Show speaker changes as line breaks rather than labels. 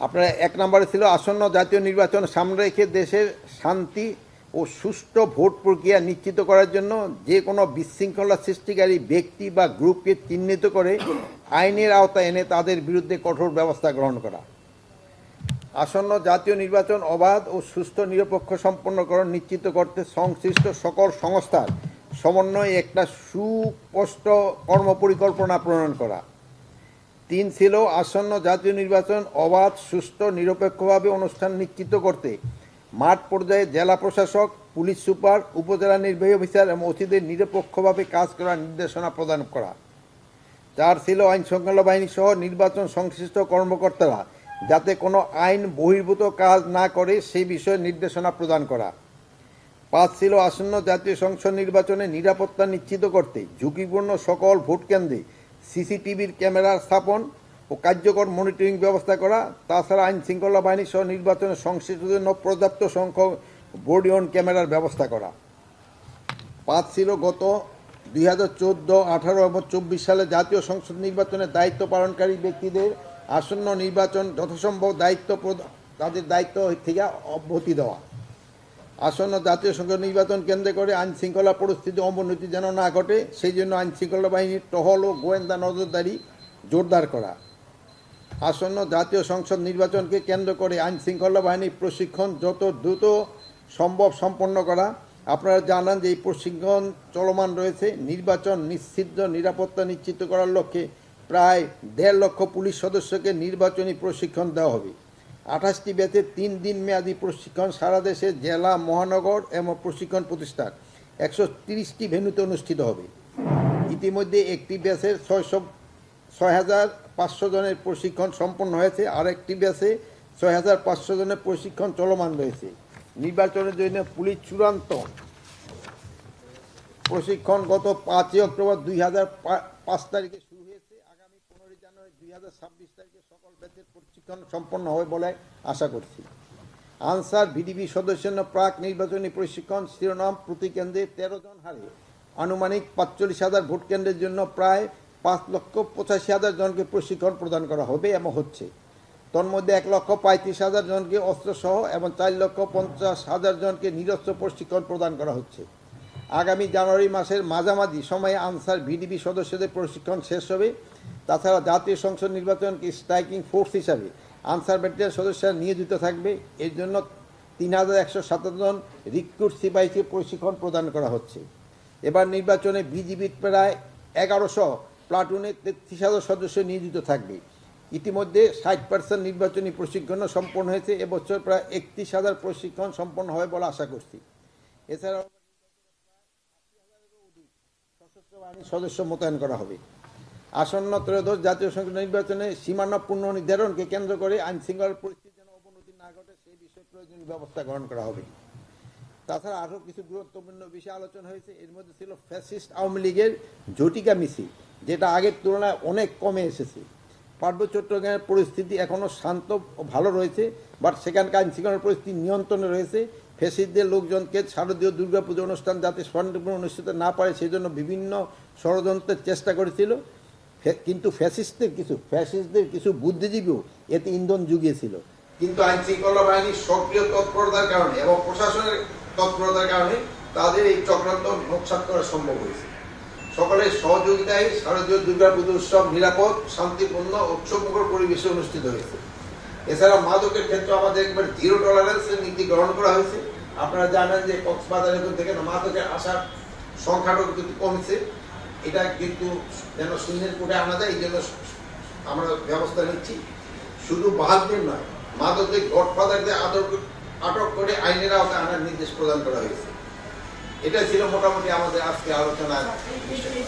আপনার 1 নম্বরে ছিল আসন্ন জাতীয় নির্বাচন সামনে রেখে দেশের শান্তি ও সুষ্ঠু ভোট প্রক্রিয়া নিশ্চিত করার জন্য যে কোনো বিশৃঙ্খলা সৃষ্টিকারী ব্যক্তি বা গ্রুপকে চিহ্নিত করে আইনের আওতায় এনে তাদের বিরুদ্ধে কঠোর ব্যবস্থা গ্রহণ করা। আসন্ন জাতীয় নির্বাচন অবাধ ও সুষ্ঠু নিরপেক্ষ সম্পন্নকরণ নিশ্চিত করতে সংশ্লিষ্ট সকল সংস্থার সমন্বয়ে একটা সুস্পষ্ট কর্মপরিকল্পনা প্রণয়ন করা। 3 ছিল আসন্ন জাতীয় নির্বাচন অবাধ সুষ্ঠু নিরপেক্ষভাবে অনুষ্ঠান নিশ্চিত করতে মাঠ পর্যায়ে জেলা প্রশাসক, পুলিশ সুপার, উপজেলা নির্বাহী অফিসার এবং ওসিদের নিরপেক্ষভাবে কাজ করার নির্দেশনা প্রদান করা। 4 ছিল আইন শৃঙ্খলা বাহিনী সহ নির্বাচন সংশ্লিষ্ট কর্মকর্তারা যাতে কোনো আইন বহির্ভূত কাজ না করে সেই বিষয়ে নির্দেশনা প্রদান করা। 5 ছিল আসন্ন জাতীয় সংসদ নির্বাচনে নিরাপত্তা নিশ্চিত করতে ঝুঁকিপূর্ণ সকল ভোট কেন্দ্রে সিসিটিভির ক্যামেরা স্থাপন ও কার্যকর মনিটরিং ব্যবস্থা করা। তাছাড়া আইন শৃঙ্খলা বাহিনী সহ নির্বাচনের সংশ্লিষ্টদের জন্য পর্যাপ্ত সংখ্যক বডি অন ক্যামেরার ব্যবস্থা করা। 5 ছিল গত 2014, 18 এবং 24 সালে জাতীয় সংসদ নির্বাচনের দায়িত্ব পালনকারী ব্যক্তিদের আসন্ন নির্বাচন যথাসম্ভব তাদের দায়িত্ব থেকে অব্যাহতি দেওয়া। আসন্ন জাতীয় সংসদ নির্বাচন কেন্দ্র করে আইন শৃঙ্খলা পরিস্থিতি অবনতি যেন না ঘটে সেই জন্য আইন শৃঙ্খলা বাহিনীর টহল ও গোয়েন্দা নজরদারি জোরদার করা। আসন্ন জাতীয় সংসদ নির্বাচনকে কেন্দ্র করে আইন শৃঙ্খলা বাহিনীর প্রশিক্ষণ যত দ্রুত সম্ভব সম্পন্ন করা। আপনারা জানান যে এই প্রশিক্ষণ চলমান রয়েছে। নির্বাচন নিশ্চিত নিরাপত্তা নিশ্চিত করার লক্ষ্যে প্রায় 1.5 লক্ষ পুলিশ সদস্যকে নির্বাচনী প্রশিক্ষণ দেওয়া হবে। 28টি ব্যাচে 3 দিন মেয়াদী প্রশিক্ষণ সারা দেশে জেলা, মহানগর এবং প্রশিক্ষণ প্রতিষ্ঠান 130টি ভেন্যুতে অনুষ্ঠিত হবে। ইতিমধ্যে একটি ব্যাচের 6,500 জনের প্রশিক্ষণ সম্পন্ন হয়েছে, আর একটি ব্যাচে 6,500 জনের প্রশিক্ষণ চলমান রয়েছে। নির্বাচনের জন্য পুলিশ চূড়ান্ত প্রশিক্ষণ গত 5 অক্টোবর 2005 তারিখে শুরু হয়েছে। আগামী 15 জানুয়ারি 2026 তারিখে সকল ব্যাচের প্রশিক্ষণ সম্পন্ন হবে বলে আশা করছি। আনসার ভিডিপি সদস্যের প্রাক নির্বাচনী প্রশিক্ষণ শিরোনাম প্রতি কেন্দ্রে 13 জন হারে আনুমানিক 45,000 ভোট কেন্দ্রের জন্য প্রায় 5,85,000 জনকে প্রশিক্ষণ প্রদান করা হবে এবং হচ্ছে। তন্মধ্যে 1,35,000 জনকে অস্ত্রসহ এবং 4,50,000 জনকে নিরস্ত্র প্রশিক্ষণ প্রদান করা হচ্ছে। আগামী জানুয়ারি মাসের মাঝামাঝি সময়ে আনসার ভিডিপি সদস্যদের প্রশিক্ষণ শেষ হবে। তাছাড়া জাতীয় সংসদ নির্বাচনকে স্ট্রাইকিং ফোর্স হিসাবে আনসার ব্যাটালিয়ন সদস্যরা নিয়োজিত থাকবে। এর জন্য 3,107 জন রিক্রুট সিপাহীকে প্রশিক্ষণ প্রদান করা হচ্ছে। এবার নির্বাচনে বিজিবির প্রায় 1100 প্লাটুনে 33,000 সদস্য নিয়োজিত থাকবে। ইতিমধ্যে 60% নির্বাচনী প্রশিক্ষণও সম্পন্ন হয়েছে। এবছর প্রায় 31,000 প্রশিক্ষণ সম্পন্ন হবে বলে আশা করছি। এছাড়াও সশস্ত্র বাহিনীর সদস্য মোতায়েন করা হবে। আসন্ন ত্রয়োদশ জাতীয় সংসদ নির্বাচনে সীমানা পুনর্নির্ধারণকে কেন্দ্র করে আইন শৃঙ্খলার পরিস্থিতি যেন অবনতি না ঘটে সেই বিষয়ে প্রয়োজনীয় ব্যবস্থা গ্রহণ করা হবে। তাছাড়া আরও কিছু গুরুত্বপূর্ণ বিষয় আলোচনা হয়েছে। এর মধ্যে ছিল ফ্যাসিস্ট আওয়ামী লীগের ঝটিকা মিছিল, যেটা আগের তুলনায় অনেক কমে এসেছে। পার্বত্য চট্টগ্রামের পরিস্থিতি এখনও শান্ত ও ভালো রয়েছে, বাট সেখানকার আইন শৃঙ্খলার পরিস্থিতি নিয়ন্ত্রণে রয়েছে। ফ্যাসিস্টদের লোকজনকে শারদীয় দুর্গাপুজো অনুষ্ঠান যাতে শান্তিপূর্ণ অনুষ্ঠিত না পারে সেই জন্য বিভিন্ন ষড়যন্ত্রের চেষ্টা করেছিল, কিন্তু ফ্যাসিস্টদের কিছু বুদ্ধিজীবীও এতে ইন্ধন জুগিয়েছিল। কিন্তু আইন শৃঙ্খলা বাহিনীর সক্রিয় তৎপরতার কারণে এবং প্রশাসনের তৎপরতার কারণে তাদের এই চক্রান্ত নস্যাৎ করা সম্ভব হয়েছে। সকলের সহযোগিতায় শারদীয় দুর্গাপুজো উৎসব নিরাপদ, শান্তিপূর্ণ, উৎসবমুখর পরিবেশে অনুষ্ঠিত হয়েছে। এছাড়া মাদকের ক্ষেত্রে আমাদের একবার 0 টলারেন্সের নীতি গ্রহণ করা হয়েছে। আপনারা জানেন যে কক্সবাজার থেকে মাদকের আসার সংখ্যাটা কিন্তু কমছে। এটা কিন্তু যেন শূন্যের কোটে আনা যায়, এই জন্য আমরা ব্যবস্থা নিচ্ছি। শুধু বাহাদুর নয়, মাদকের গডফাদারদের আটক করে আইনের আওতায় আনার নির্দেশ প্রদান করা হয়েছে। এটা ছিল মোটামুটি আমাদের আজকে আলোচনার বিষয়।